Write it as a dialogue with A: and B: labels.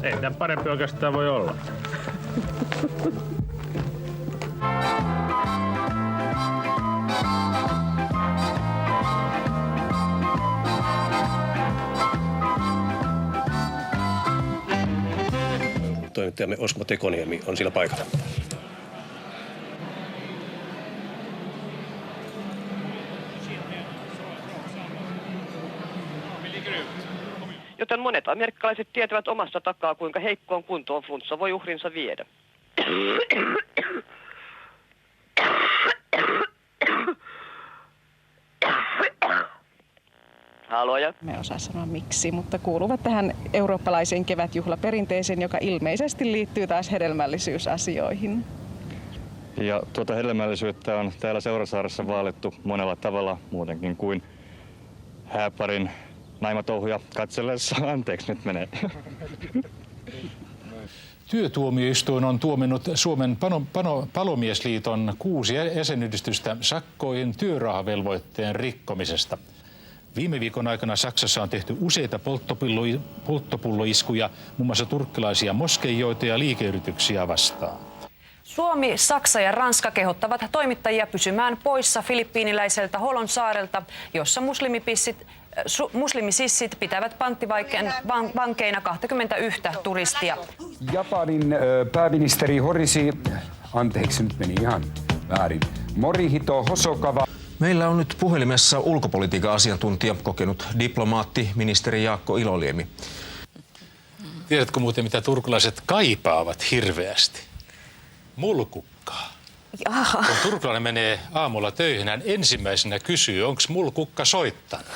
A: Ei tämän parempi oikeastaan voi olla.
B: Toimittajamme Osmo Tekoniemi on siellä paikalla.
C: Joten monet amerikkalaiset tietävät omasta takaa, kuinka heikkoon kuntoon flunssa voi uhrinsa viedä. Haloja.
D: Me osaa sanoa miksi, mutta kuuluvat tähän eurooppalaiseen kevätjuhlaperinteeseen, joka ilmeisesti liittyy taas hedelmällisyysasioihin.
E: Ja tuota hedelmällisyyttä on täällä Seurasaaressa vaalittu monella tavalla muutenkin kuin hääparin naimatouhuja katsellessa. Anteeksi, nyt menee.
F: Työtuomioistuin on tuominnut Suomen Palomiesliiton 6 jäsenyhdistystä sakkoihin työrahavelvoitteen rikkomisesta. Viime viikon aikana Saksassa on tehty useita polttopulloiskuja, muun muassa turkkilaisia moskeijoita ja liikeyrityksiä vastaan.
G: Suomi, Saksa ja Ranska kehottavat toimittajia pysymään poissa filippiiniläiseltä Holon saarelta, jossa muslimisissit pitävät panttivankeina 21 turistia.
H: Japanin pääministeri anteeksi nyt meni ihan väärin, Morihito Hosokawa.
I: Meillä on nyt puhelimessa ulkopolitiikan asiantuntija, kokenut diplomaatti, ministeri Jaakko Iloliemi.
F: Tiedätkö muuten, mitä turkulaiset kaipaavat hirveästi? Mulkukkaa.
G: Jaha.
F: Kun turkulainen menee aamulla töihin, hän ensimmäisenä kysyy, onko mulkukka soittanut.